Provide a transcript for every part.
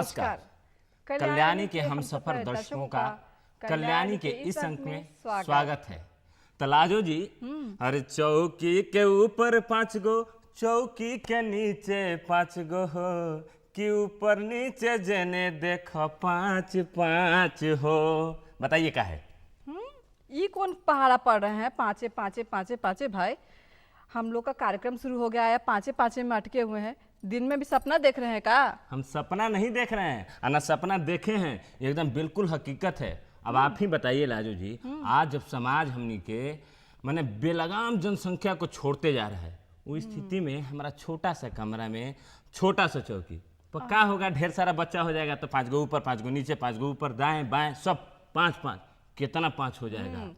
नमस्कार। कल्याणी के हम सफर दर्शकों का कल्याणी के इस अंक में स्वागत है। तलाजो जी, अरे चौकी के ऊपर 5 गो, चौकी के नीचे 5 गो हो, कि ऊपर नीचे जेने देखो 5 5 हो। बताइए क्या है? ये कौन पहाड़ा पढ़ रहे हैं? पाँचे पाँचे पाँचे पाँचे भाई, हम लोग का कार्यक्रम शुरू हो गया है, पाँचे पाँचे में अटके हुए हैं। दिन में भी सपना देख रहे हैं का? हम सपना नहीं देख रहे हैं, ना सपना देखे हैं, एकदम बिल्कुल हकीकत है। अब आप ही बताइए लाजो जी, आज जब समाज हमनी के माने बेलगाम जनसंख्या को छोड़ते जा रहा है, उस स्थिति में हमारा छोटा सा कमरा में छोटा सा चौकी पक्का होगा, ढेर सारा बच्चा हो जाएगा तो 5 गो ऊपर 5 गो नीचे, 5 गो ऊपर दाएं बाएं सब 5 5, कितना 5 हो जाएगा?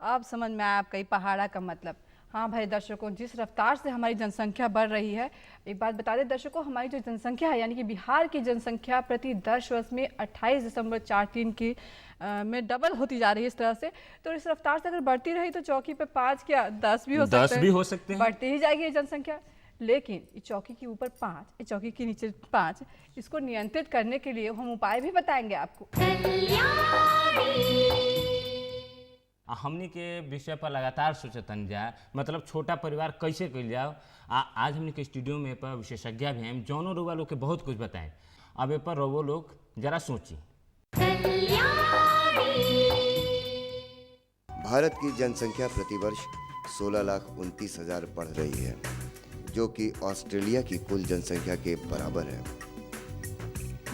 अब समझ में आया आपका पहाड़ा का मतलब। हाँ भाई दर्शकों, जिस रफ्तार से हमारी जनसंख्या बढ़ रही है, एक बात बता दें दर्शकों, हमारी जो जनसंख्या है यानी कि बिहार की जनसंख्या प्रति 10 वर्ष में 28.43 की में डबल होती जा रही है इस तरह से। तो इस रफ्तार से अगर बढ़ती रही तो चौकी पे 5 क्या 10 भी हो सकते हैं। 10 भी हो सकते हैं, बढ़ती ही जाएगी ये जनसंख्या। लेकिन इस चौकी के ऊपर 5, इस चौकी के नीचे 5, इसको नियंत्रित करने के लिए हम उपाय भी बताएंगे आपको। हमनी के विषय पर लगातार सोचतन जाए, मतलब छोटा परिवार कैसे कल जाओ। आज हमनी के स्टूडियो में पर विशेषज्ञ भी हैं, जौनों रोवा लोग के बहुत कुछ बताएं। अब ए पर रोवो लोग जरा सोची। भारत की जनसंख्या प्रतिवर्ष 16,29,000 बढ़ रही है, जो कि ऑस्ट्रेलिया की कुल जनसंख्या के बराबर है।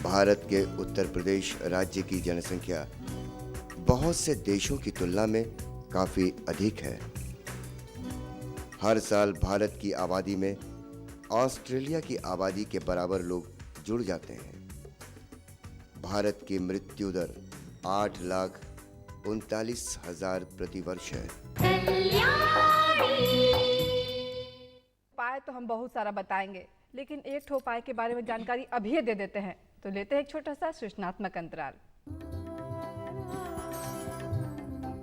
भारत के उत्तर प्रदेश राज्य की जनसंख्या बहुत से देशों की तुलना में काफी अधिक है। हर साल भारत की आबादी में ऑस्ट्रेलिया की आबादी के बराबर लोग जुड़ जाते हैं। भारत की मृत्यु दर 8,39,000 प्रति वर्ष है। उपाय तो हम बहुत सारा बताएंगे, लेकिन एक ठो उपाय के बारे में जानकारी अभी दे देते हैं। तो लेते हैं एक छोटा सा सूचनात्मक अंतराल।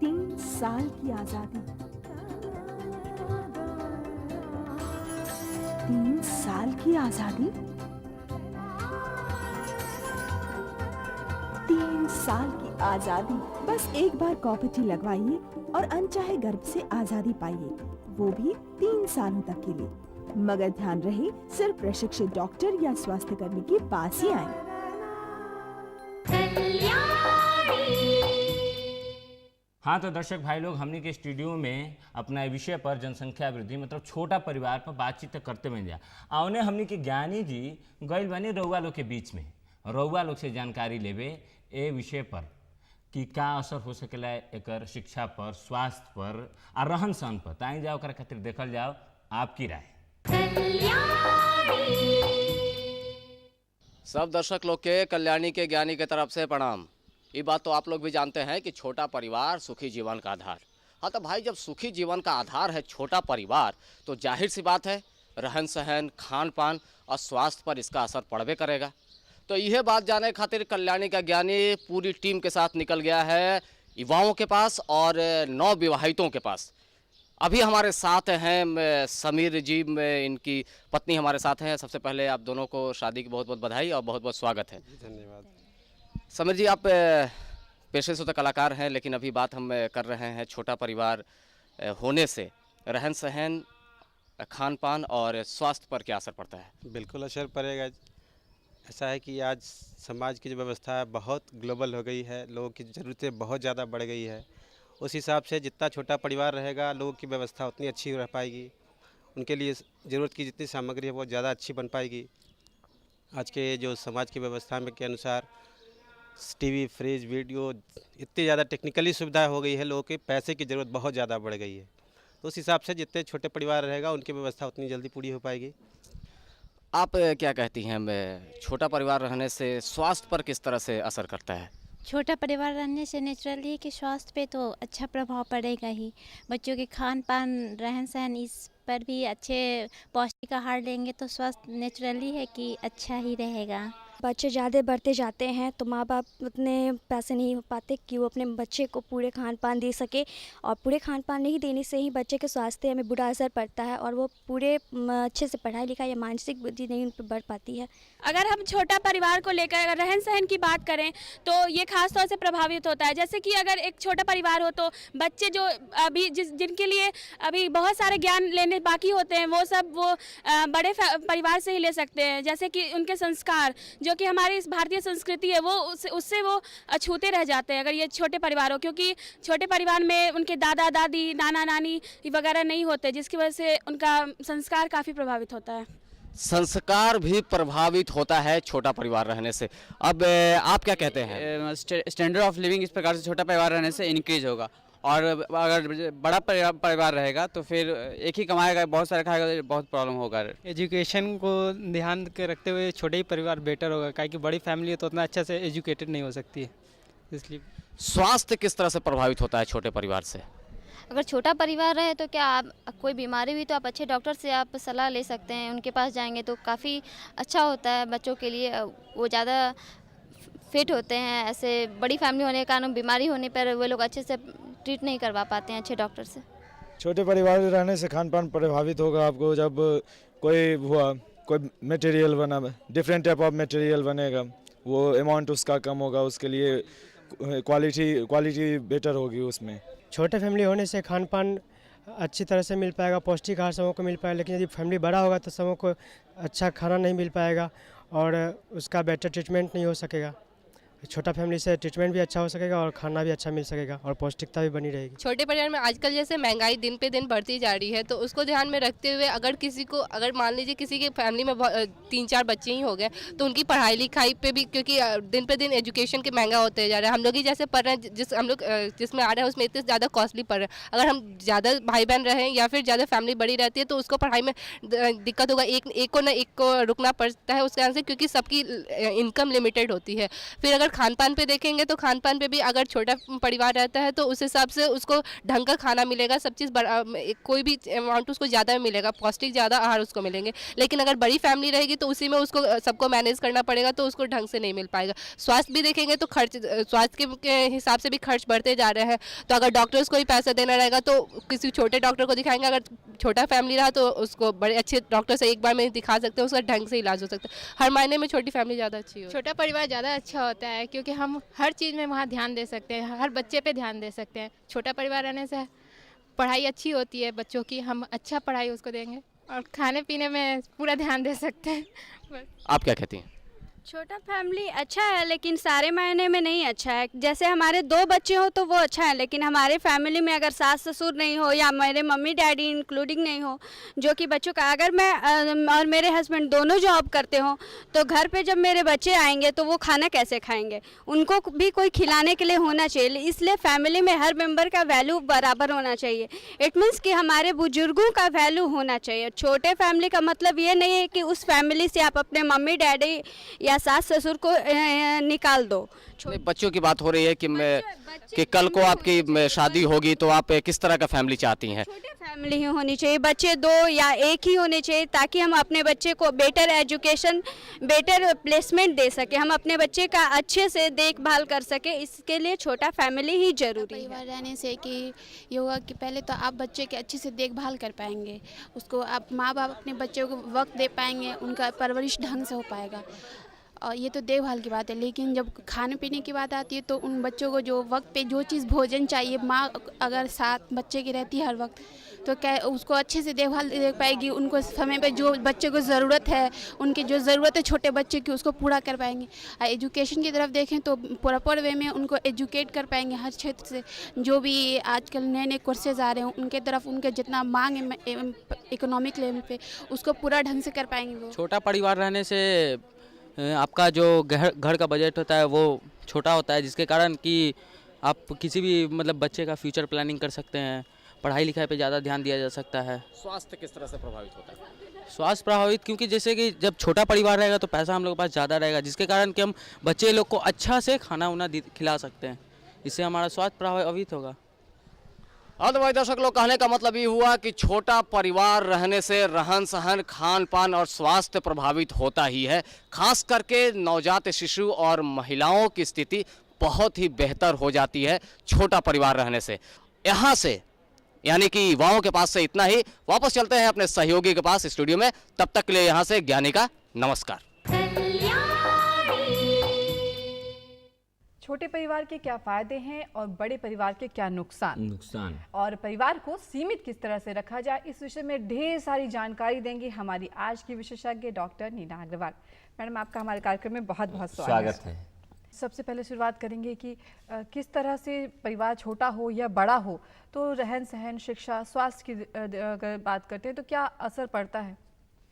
3 साल की आजादी, 3 साल की आजादी, 3 साल की आजादी। बस एक बार कॉपटी लगवाइए और अनचाहे गर्भ से आजादी पाइए, वो भी 3 सालों तक के लिए। मगर ध्यान रहे, सिर्फ प्रशिक्षित डॉक्टर या स्वास्थ्य कर्मी के पास ही आए। हाँ तो दर्शक भाई लोग, हमनी के स्टूडियो में अपना विषय पर जनसंख्या वृद्धि मतलब छोटा परिवार पर बातचीत करते बन जा। आवने हमनी के ज्ञानी जी गइल बनी रउआ लोग के बीच में, रउआ लोग से जानकारी लेवे ए विषय पर कि का असर हो सकेला एकर शिक्षा पर, स्वास्थ्य पर और रहन सहन पर। ताई जाओ कर खातिर देखल जाओ आपकी राय। सब दर्शक लोग के कल्याणी के ज्ञानी के तरफ से प्रणाम। ये बात तो आप लोग भी जानते हैं कि छोटा परिवार सुखी जीवन का आधार। हाँ तो भाई, जब सुखी जीवन का आधार है छोटा परिवार, तो जाहिर सी बात है रहन सहन, खान पान और स्वास्थ्य पर इसका असर पड़बे करेगा। तो यह बात जाने खातिर कल्याणी का ज्ञानी पूरी टीम के साथ निकल गया है युवाओं के पास और नवविवाहितों के पास। अभी हमारे साथ हैं समीर जी, इनकी पत्नी हमारे साथ हैं। सबसे पहले आप दोनों को शादी की बहुत बहुत बधाई और बहुत बहुत स्वागत है। धन्यवाद। समीर जी, आप पेशे से तो कलाकार हैं, लेकिन अभी बात हम कर रहे हैं छोटा परिवार होने से रहन सहन, खान पान और स्वास्थ्य पर क्या असर पड़ता है? बिल्कुल असर पड़ेगा। ऐसा है कि आज समाज की जो व्यवस्था है बहुत ग्लोबल हो गई है, लोगों की ज़रूरतें बहुत ज़्यादा बढ़ गई है। उस हिसाब से जितना छोटा परिवार रहेगा, लोगों की व्यवस्था उतनी अच्छी रह पाएगी, उनके लिए ज़रूरत की जितनी सामग्री है वो ज़्यादा अच्छी बन पाएगी। आज के जो समाज की व्यवस्था में के अनुसार टीवी, फ्रिज, वीडियो, इतनी ज़्यादा टेक्निकली सुविधा हो गई है, लोगों के पैसे की ज़रूरत बहुत ज़्यादा बढ़ गई है। तो उस हिसाब से जितने छोटे परिवार रहेगा उनकी व्यवस्था उतनी जल्दी पूरी हो पाएगी। आप क्या कहती हैं, छोटा परिवार रहने से स्वास्थ्य पर किस तरह से असर करता है? छोटा परिवार रहने से नेचुरली कि स्वास्थ्य पे तो अच्छा प्रभाव पड़ेगा ही। बच्चों के खान पान, रहन सहन, इस पर भी अच्छे पौष्टिक आहार लेंगे तो स्वास्थ्य नेचुरली है कि अच्छा ही रहेगा। बच्चे ज़्यादा बढ़ते जाते हैं तो माँ बाप उतने पैसे नहीं हो पाते कि वो अपने बच्चे को पूरे खान पान दे सके, और पूरे खान पान नहीं देने से ही बच्चे के स्वास्थ्य में बुरा असर पड़ता है और वो पूरे अच्छे से पढ़ाई लिखाई या मानसिक बुद्धि नहीं उन पर बढ़ पाती है। अगर हम छोटा परिवार को लेकर अगर रहन सहन की बात करें तो ये खास तौर से प्रभावित होता है। जैसे कि अगर एक छोटा परिवार हो तो बच्चे जो अभी जिनके लिए अभी बहुत सारे ज्ञान लेने बाकी होते हैं वो सब बड़े परिवार से ही ले सकते हैं। जैसे कि उनके संस्कार जो कि हमारी इस भारतीय संस्कृति है वो उससे वो अछूते रह जाते हैं अगर ये छोटे परिवार हो, क्योंकि छोटे परिवार में उनके दादा दादी नाना नानी वगैरह नहीं होते, जिसकी वजह से उनका संस्कार काफ़ी प्रभावित होता है। संस्कार भी प्रभावित होता है छोटा परिवार रहने से। अब आप क्या कहते हैं? स्टैंडर्ड ऑफ लिविंग इस प्रकार से छोटा परिवार रहने से इंक्रीज होगा, और अगर बड़ा परिवार रहेगा तो फिर एक ही कमाएगा, बहुत सारा खाएगा तो बहुत प्रॉब्लम होगा। एजुकेशन को ध्यान के रखते हुए छोटे ही परिवार बेटर होगा, काहे कि बड़ी फैमिली है तो उतना अच्छा से एजुकेटेड नहीं हो सकती है, इसलिए। स्वास्थ्य किस तरह से प्रभावित होता है छोटे परिवार से? अगर छोटा परिवार है तो क्या आप कोई बीमारी हुई तो आप अच्छे डॉक्टर से आप सलाह ले सकते हैं, उनके पास जाएंगे तो काफ़ी अच्छा होता है बच्चों के लिए, वो ज़्यादा फिट होते हैं। ऐसे बड़ी फैमिली होने के कारण बीमारी होने पर वो लोग अच्छे से ट्रीट नहीं करवा पाते हैं अच्छे डॉक्टर से। छोटे परिवार में रहने से खान पान प्रभावित होगा आपको। जब कोई मटेरियल बना, डिफरेंट टाइप ऑफ मटेरियल बनेगा, वो अमाउंट उसका कम होगा, उसके लिए क्वालिटी बेटर होगी उसमें। छोटे फैमिली होने से खान पान अच्छी तरह से मिल पाएगा, पौष्टिक आहार सबों को मिल पाएगा, लेकिन यदि फैमिली बड़ा होगा तो सबों को अच्छा खाना नहीं मिल पाएगा और उसका बेटर ट्रीटमेंट नहीं हो सकेगा। छोटा फैमिली से ट्रीटमेंट भी अच्छा हो सकेगा और खाना भी अच्छा मिल सकेगा और पौष्टिकता भी बनी रहेगी। छोटे परिवार में आजकल जैसे महंगाई दिन पे दिन बढ़ती जा रही है तो उसको ध्यान में रखते हुए अगर मान लीजिए किसी के फैमिली में 3-4 बच्चे ही हो गए तो उनकी पढ़ाई लिखाई पे भी, क्योंकि दिन पे दिन एजुकेशन के महंगा होते जा रहे हैं। हम लोग ही जैसे पढ़ रहे हैं, हम लोग जिसमें आ रहे हैं उसमें इतने ज़्यादा कॉस्टली पढ़ रहे हैं। अगर हम ज़्यादा भाई बहन रहें या फिर ज़्यादा फैमिली बड़ी रहती है तो उसको पढ़ाई में दिक्कत होगा, एक को रुकना पड़ता है उसके कारण से, क्योंकि सबकी इनकम लिमिटेड होती है। फिर अगर खान पान पे देखेंगे तो खान पान पे भी अगर छोटा परिवार रहता है तो उस हिसाब से उसको ढंग का खाना मिलेगा, सब चीज़ कोई भी अमाउंट उसको ज़्यादा मिलेगा, पौष्टिक ज़्यादा आहार उसको मिलेंगे। लेकिन अगर बड़ी फैमिली रहेगी तो उसी में उसको सबको मैनेज करना पड़ेगा तो उसको ढंग से नहीं मिल पाएगा। स्वास्थ्य भी देखेंगे तो स्वास्थ्य के हिसाब से भी खर्च बढ़ते जा रहे हैं। तो अगर डॉक्टर्स को ही पैसा देना रहेगा तो किसी छोटे डॉक्टर को दिखाएंगे, अगर छोटा फैमिली रहा तो उसको बड़े अच्छे डॉक्टर से एक बार में दिखा सकते हैं, उसका ढंग से इलाज हो सकता है। हर मायने में छोटी फैमिली ज़्यादा अच्छी हो। छोटा परिवार ज़्यादा अच्छा होता है क्योंकि हम हर चीज़ में वहाँ ध्यान दे सकते हैं, हर बच्चे पे ध्यान दे सकते हैं। छोटा परिवार रहने से पढ़ाई अच्छी होती है बच्चों की, हम अच्छा पढ़ाई उसको देंगे और खाने पीने में पूरा ध्यान दे सकते हैं। आप क्या कहती हैं? छोटा फैमिली अच्छा है लेकिन सारे मायने में नहीं अच्छा है। जैसे हमारे 2 बच्चे हो तो वो अच्छा है, लेकिन हमारे फैमिली में अगर सास ससुर नहीं हो या मेरे मम्मी डैडी इंक्लूडिंग नहीं हो जो कि बच्चों का, अगर मैं और मेरे हस्बैंड दोनों जॉब करते हो तो घर पे जब मेरे बच्चे आएंगे तो वो खाना कैसे खाएंगे, उनको भी कोई खिलाने के लिए होना चाहिए। इसलिए फैमिली में हर मेंबर का वैल्यू बराबर होना चाहिए। इट मीन्स कि हमारे बुजुर्गों का वैल्यू होना चाहिए। छोटे फैमिली का मतलब ये नहीं है कि उस फैमिली से आप अपने मम्मी डैडी या सास ससुर को निकाल दो। बच्चों की बात हो रही है कि कल को आपकी शादी होगी तो आप किस तरह का फैमिली चाहती हैं? छोटे फैमिली ही होनी चाहिए, बच्चे 2 या 1 ही होने चाहिए ताकि हम अपने बच्चे को बेटर एजुकेशन, बेटर प्लेसमेंट दे सके, हम अपने बच्चे का अच्छे से देखभाल कर सके। इसके लिए छोटा फैमिली ही जरूरी है। परिवार रहने से कि ये होगा कि पहले तो आप बच्चे की अच्छे से देखभाल कर पाएंगे, उसको आप माँ बाप अपने बच्चों को वक्त दे पाएंगे, उनका परवरिश ढंग से हो पाएगा। और ये तो देखभाल की बात है, लेकिन जब खाने पीने की बात आती है तो उन बच्चों को जो वक्त पे जो चीज़ भोजन चाहिए, माँ अगर साथ बच्चे की रहती है हर वक्त तो क्या उसको अच्छे से देखभाल दे पाएगी, उनको समय पे जो बच्चे को ज़रूरत है, उनकी जो ज़रूरत है छोटे बच्चे की उसको पूरा कर पाएंगे। एजुकेशन की तरफ देखें तो प्रॉपर वे में उनको एजुकेट कर पाएंगे हर क्षेत्र से। जो भी आजकल नए नए कोर्सेज आ रहे हैं उनके तरफ उनके जितना मांग है इकोनॉमिक लेवल पे उसको पूरा ढंग से कर पाएंगे वो। छोटा परिवार रहने से आपका जो घर का बजट होता है वो छोटा होता है, जिसके कारण कि आप किसी भी मतलब बच्चे का फ्यूचर प्लानिंग कर सकते हैं, पढ़ाई लिखाई पे ज़्यादा ध्यान दिया जा सकता है। स्वास्थ्य किस तरह से प्रभावित होता है? स्वास्थ्य प्रभावित क्योंकि जैसे कि जब छोटा परिवार रहेगा तो पैसा हम लोग के पास ज़्यादा रहेगा, जिसके कारण कि हम बच्चे लोग को अच्छा से खाना उना खिला सकते हैं, इससे हमारा स्वास्थ्य प्रभावित होगा। हाँ तो भाई दर्शक लोग, कहने का मतलब ये हुआ कि छोटा परिवार रहने से रहन सहन, खान पान और स्वास्थ्य प्रभावित होता ही है। खास करके नवजात शिशु और महिलाओं की स्थिति बहुत ही बेहतर हो जाती है छोटा परिवार रहने से। यहाँ से यानी कि युवाओं के पास से इतना ही। वापस चलते हैं अपने सहयोगी के पास स्टूडियो में। तब तक के लिए यहाँ से ज्ञानी का नमस्कार। छोटे परिवार के क्या फायदे हैं और बड़े परिवार के क्या नुकसान और परिवार को सीमित किस तरह से रखा जाए, इस विषय में ढेर सारी जानकारी देंगी हमारी आज की विशेषज्ञ डॉक्टर नीना अग्रवाल। मैडम, आपका हमारे कार्यक्रम में बहुत बहुत स्वागत है। सबसे पहले शुरुआत करेंगे कि किस तरह से परिवार छोटा हो या बड़ा हो तो रहन सहन, शिक्षा, स्वास्थ्य की अगर बात करते हैं तो क्या असर पड़ता है?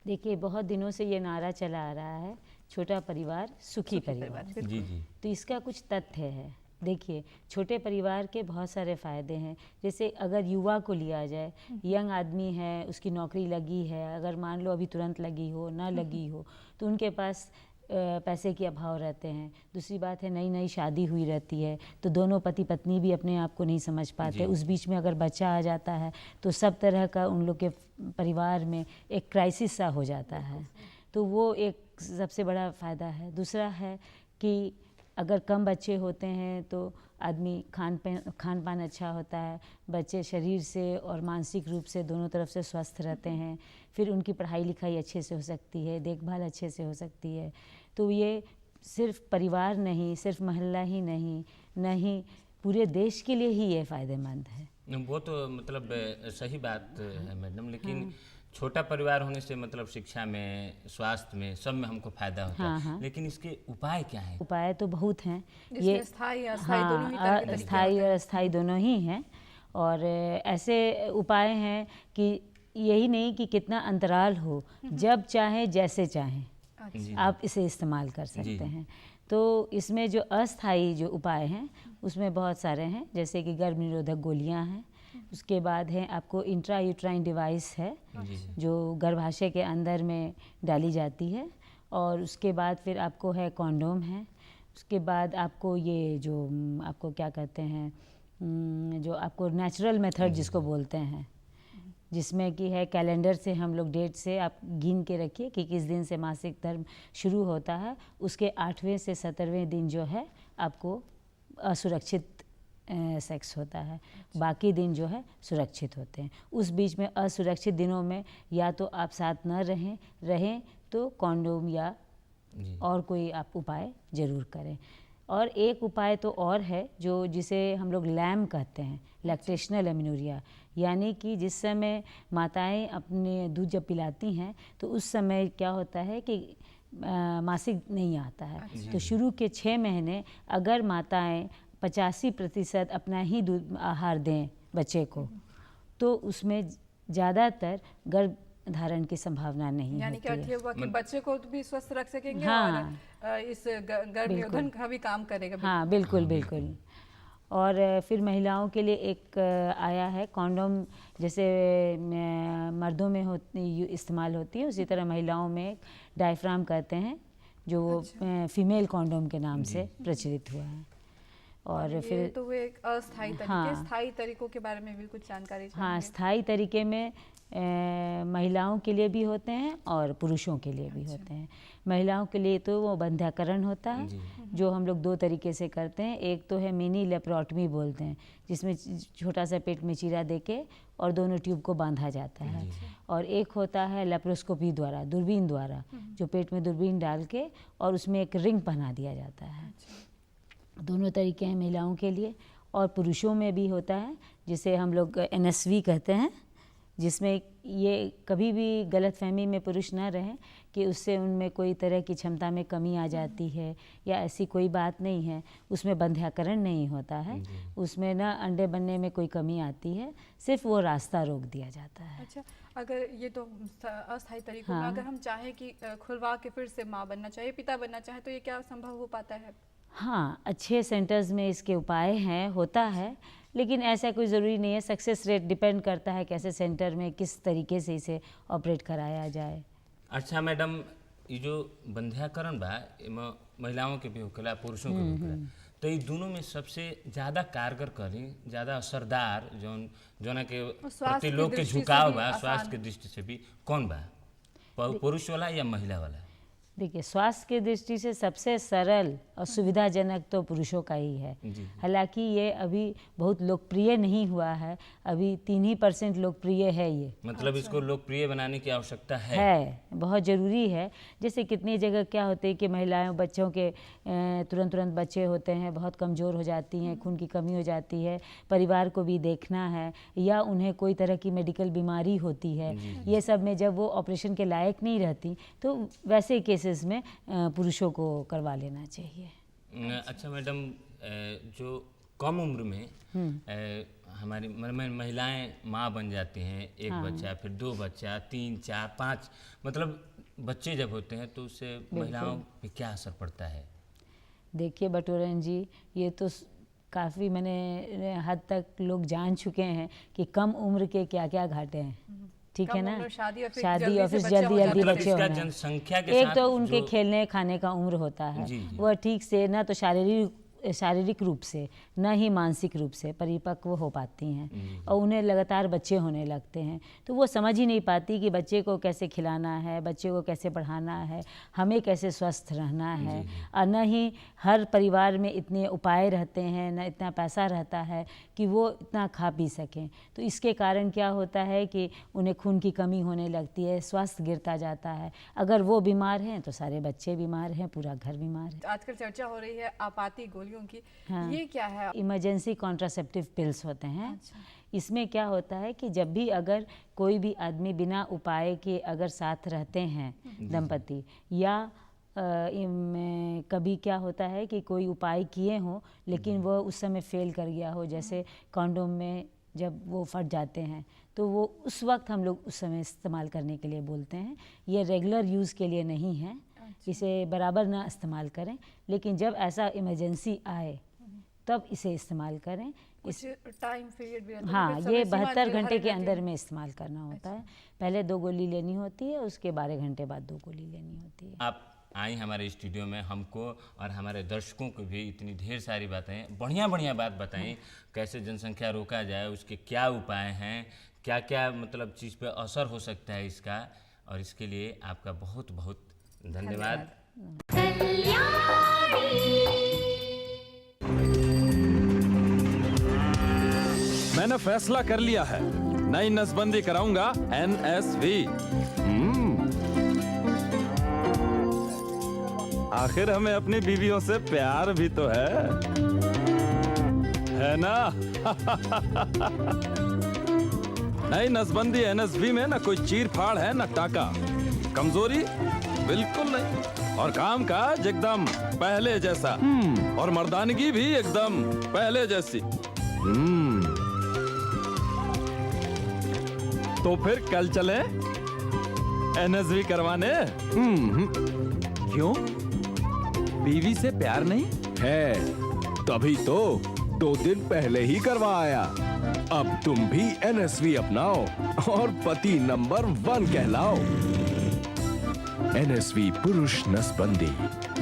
देखिए, बहुत दिनों से ये नारा चला आ रहा है, छोटा परिवार सुखी परिवार। जी जी। तो इसका कुछ तथ्य है। देखिए, छोटे परिवार के बहुत सारे फ़ायदे हैं। जैसे अगर युवा को लिया जाए, यंग आदमी है, उसकी नौकरी लगी है, अगर मान लो अभी तुरंत लगी हो, ना लगी हो, तो उनके पास पैसे के अभाव रहते हैं। दूसरी बात है, नई नई शादी हुई रहती है तो दोनों पति पत्नी भी अपने आप को नहीं समझ पाते। उस बीच में अगर बच्चा आ जाता है तो सब तरह का उन लोग के परिवार में एक क्राइसिस सा हो जाता है। तो वो एक सबसे बड़ा फ़ायदा है। दूसरा है कि अगर कम बच्चे होते हैं तो आदमी खान पान अच्छा होता है, बच्चे शरीर से और मानसिक रूप से दोनों तरफ से स्वस्थ रहते हैं, फिर उनकी पढ़ाई लिखाई अच्छे से हो सकती है, देखभाल अच्छे से हो सकती है। तो ये सिर्फ परिवार नहीं, सिर्फ मोहल्ला ही नहीं पूरे देश के लिए ही ये फ़ायदेमंद है। वो तो मतलब सही बात है मैडम, लेकिन छोटा परिवार होने से मतलब शिक्षा में, स्वास्थ्य में, सब में हमको फायदा होता है। लेकिन इसके उपाय क्या हैं? उपाय तो बहुत हैं। ये स्थायी और अस्थायी दोनों ही हैं। और ऐसे उपाय हैं कि यही नहीं कि कितना अंतराल हो, जब चाहे जैसे चाहें आप इसे इस्तेमाल कर सकते हैं। तो इसमें जो अस्थायी जो उपाय हैं उसमें बहुत सारे हैं, जैसे कि गर्भ निरोधक गोलियां हैं। उसके बाद है आपको इंट्रायूट्राइन डिवाइस है जो गर्भाशय के अंदर में डाली जाती है। और उसके बाद फिर आपको है कॉन्डोम है। उसके बाद आपको ये जो आपको क्या कहते हैं, जो आपको नेचुरल मेथड जिसको बोलते हैं, जिसमें कि है कैलेंडर से हम लोग डेट से आप गिन के रखिए कि किस दिन से मासिक धर्म शुरू होता है, उसके 8वें से 17वें दिन जो है आपको असुरक्षित सेक्स होता है, बाकी दिन जो है सुरक्षित होते हैं। उस बीच में असुरक्षित दिनों में या तो आप साथ न रहें तो कॉन्डोम या और कोई आप उपाय ज़रूर करें। और एक उपाय तो और है जो जिसे हम लोग लैम कहते हैं, लैक्टेशनल एमिनोरिया, यानी कि जिस समय माताएं अपने दूध जब पिलाती हैं तो उस समय क्या होता है कि मासिक नहीं आता है। तो शुरू के 6 महीने अगर माताएं 85% अपना ही दूध आहार दें बच्चे को, तो उसमें ज़्यादातर गर्भ धारण की संभावना नहीं यानी होती कि अर्थ ये हुआ कि बच्चे को भी स्वस्थ रख सकेंगे और इस गर्भ निरोधन का भी काम करेगा। हाँ, बिल्कुल। और फिर महिलाओं के लिए एक आया है कॉन्डोम, जैसे मर्दों में इस्तेमाल होती है, उसी तरह महिलाओं में डायफ्राम कहते हैं जो फीमेल कॉन्डोम के नाम से प्रचलित हुआ है। और फिर तो वो एक अस्थायी तरीके, स्थायी तरीकों के बारे में भी कुछ जानकारी चाहिए। हाँ, स्थायी तरीके में महिलाओं के लिए भी होते हैं और पुरुषों के लिए भी होते हैं। महिलाओं के लिए तो वो बंध्याकरण होता है जो हम लोग 2 तरीके से करते हैं। एक तो है मिनी लेप्रोटमी बोलते हैं, जिसमें छोटा सा पेट में चीरा देके और दोनों ट्यूब को बांधा जाता है। और एक होता है लेप्रोस्कोपी द्वारा, दूरबीन द्वारा, जो पेट में दूरबीन डाल के और उसमें एक रिंग पहना दिया जाता है। दोनों तरीके हैं महिलाओं के लिए। और पुरुषों में भी होता है जिसे हम लोग NSV कहते हैं, जिसमें ये कभी भी गलतफहमी में पुरुष ना रहें कि उससे उनमें कोई तरह की क्षमता में कमी आ जाती है या ऐसी कोई बात नहीं है। उसमें बंध्याकरण नहीं होता है, उसमें ना अंडे बनने में कोई कमी आती है, सिर्फ वो रास्ता रोक दिया जाता है। अच्छा, अगर ये तो अस्थायी तरीकों में अगर हम चाहें कि खुलवा के फिर से माँ बनना चाहे, पिता बनना चाहे, तो ये क्या संभव हो पाता है? हाँ, अच्छे सेंटर्स में इसके उपाय हैं, होता है, लेकिन ऐसा कोई ज़रूरी नहीं है। सक्सेस रेट डिपेंड करता है कैसे सेंटर में किस तरीके से इसे ऑपरेट कराया जाए। अच्छा मैडम, ये जो बंध्याकरण बा महिलाओं के भी होखेला, पुरुषों के भी होखेला, तो ये दोनों में सबसे ज़्यादा कारगर करी, ज़्यादा असरदार जोना के प्रति लोग के झुकाव बा, स्वास्थ्य के दृष्टि से भी कौन बा, पुरुष वाला या महिला वाला? देखिए, स्वास्थ्य की दृष्टि से सबसे सरल और सुविधाजनक तो पुरुषों का ही है। हालांकि ये अभी बहुत लोकप्रिय नहीं हुआ है, अभी 3% लोकप्रिय है ये। मतलब इसको लोकप्रिय बनाने की आवश्यकता है, बहुत ज़रूरी है। जैसे कितनी जगह क्या होते हैं कि महिलाएं बच्चों के तुरंत बच्चे होते हैं, बहुत कमज़ोर हो जाती हैं, खून की कमी हो जाती है, परिवार को भी देखना है, या उन्हें कोई तरह की मेडिकल बीमारी होती है, ये सब में जब वो ऑपरेशन के लायक नहीं रहती तो वैसे केसेस में पुरुषों को करवा लेना चाहिए। अच्छा मैडम, जो कम उम्र में हमारी महिलाएं माँ बन जाती हैं, एक बच्चा, फिर 2 बच्चा, 3, 4, 5, मतलब बच्चे जब होते हैं तो उससे महिलाओं पे क्या असर पड़ता है? देखिए बटोरन जी, ये तो काफ़ी मैंने हद तक लोग जान चुके हैं कि कम उम्र के क्या क्या घाटे हैं, ठीक है ना। शादी और फिर जल्दी बच्चे होना, जनसंख्या के एक तो उनके खेलने खाने का उम्र होता है, वह ठीक से ना तो शारीरिक रूप से न ही मानसिक रूप से परिपक्व हो पाती हैं, और उन्हें लगातार बच्चे होने लगते हैं, तो वो समझ ही नहीं पाती कि बच्चे को कैसे खिलाना है, बच्चे को कैसे पढ़ाना है, हमें कैसे स्वस्थ रहना है। और न ही हर परिवार में इतने उपाय रहते हैं, न इतना पैसा रहता है कि वो इतना खा पी सकें। तो इसके कारण क्या होता है कि उन्हें खून की कमी होने लगती है, स्वास्थ्य गिरता जाता है। अगर वो बीमार हैं तो सारे बच्चे बीमार हैं, पूरा घर बीमार है। आजकल चर्चा हो रही है आपाती गोलियों की, ये क्या है? इमरजेंसी कॉन्ट्रासेप्टिव पिल्स होते हैं। इसमें क्या होता है कि जब भी अगर कोई भी आदमी बिना उपाय के अगर साथ रहते हैं दंपति, या कभी क्या होता है कि कोई उपाय किए हों लेकिन वो उस समय फेल कर गया हो, जैसे कॉन्डोम में जब वो फट जाते हैं तो वो उस वक्त हम लोग उस समय इस्तेमाल करने के लिए बोलते हैं। ये रेगुलर यूज़ के लिए नहीं है, इसे बराबर ना इस्तेमाल करें, लेकिन जब ऐसा इमरजेंसी आए तब इसे इस्तेमाल करें। इस टाइम पीरियड भी है, हाँ, ये 72 घंटे के अंदर में इस्तेमाल करना होता है। पहले 2 गोली लेनी होती है, उसके 12 घंटे बाद 2 गोली लेनी होती है। आप आई हमारे स्टूडियो में, हमको और हमारे दर्शकों को भी इतनी ढेर सारी बातें, बढ़िया बात बताई, कैसे जनसंख्या रोका जाए, उसके क्या उपाय हैं, क्या क्या मतलब चीज़ पे असर हो सकता है इसका, और इसके लिए आपका बहुत बहुत धन्यवाद। मैंने फैसला कर लिया है, नई नसबंदी कराऊंगा NSV। आखिर हमें अपनी बीवियों से प्यार भी तो है ना? नई नसबंदी NSV में ना कोई चीर फाड़ है, ना टाका, कमजोरी बिल्कुल नहीं, और काम काज एकदम पहले जैसा, और मर्दानगी भी एकदम पहले जैसी। तो फिर कल चले NSV करवाने? क्यों? बीवी से प्यार नहीं है? तभी तो 2 दिन पहले ही करवाया। अब तुम भी NSV अपनाओ और पति नंबर 1 कहलाओ। NSV पुरुष नसबंदी,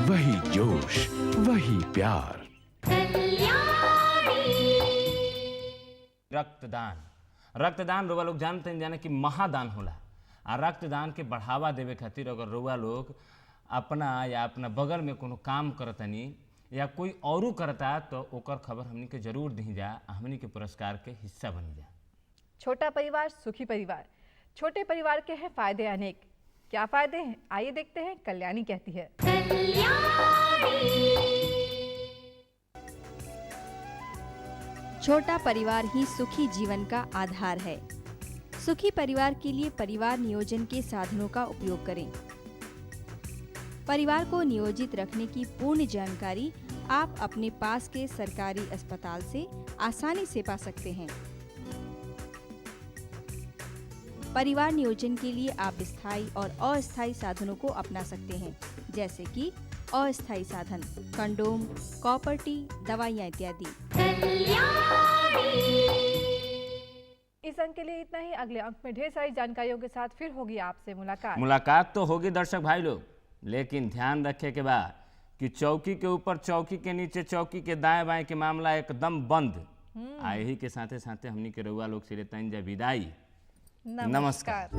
वही जोश, वही प्यार। रक्तदान रउआ लोग जानते हैं जाने कि महादान होला, आ रक्तदान के बढ़ावा देवे खातिर अगर रउआ लोग अपना या अपना बगल में कोनो काम करतनी या कोई औरू करता तो ओकर खबर हमनी के जरूर दी जा, हमनी के पुरस्कार के हिस्सा बनी जा। छोटा परिवार सुखी परिवार, छोटे परिवार के हैं फायदे अनेक। क्या फायदे हैं, आइए देखते हैं, कल्याणी कहती है। छोटा परिवार ही सुखी जीवन का आधार है। सुखी परिवार के लिए परिवार नियोजन के साधनों का उपयोग करें। परिवार को नियोजित रखने की पूर्ण जानकारी आप अपने पास के सरकारी अस्पताल से आसानी से पा सकते हैं। परिवार नियोजन के लिए आप स्थायी और अस्थायी साधनों को अपना सकते हैं, जैसे कि अस्थायी साधन कंडोम, कॉपर टी, दवाइयाँ इत्यादि। इस अंक के लिए इतना ही। अगले अंक में ढेर सारी जानकारियों के साथ फिर होगी आपसे मुलाकात। मुलाकात तो होगी दर्शक भाई लोग, लेकिन ध्यान रखे के बाद कि चौकी के ऊपर, चौकी के नीचे, चौकी के दाएं बाएं के मामला एकदम बंद। यही के साथे साथे हमनी के रउआ लोग से लेते हैं विदाई। नमस्कार।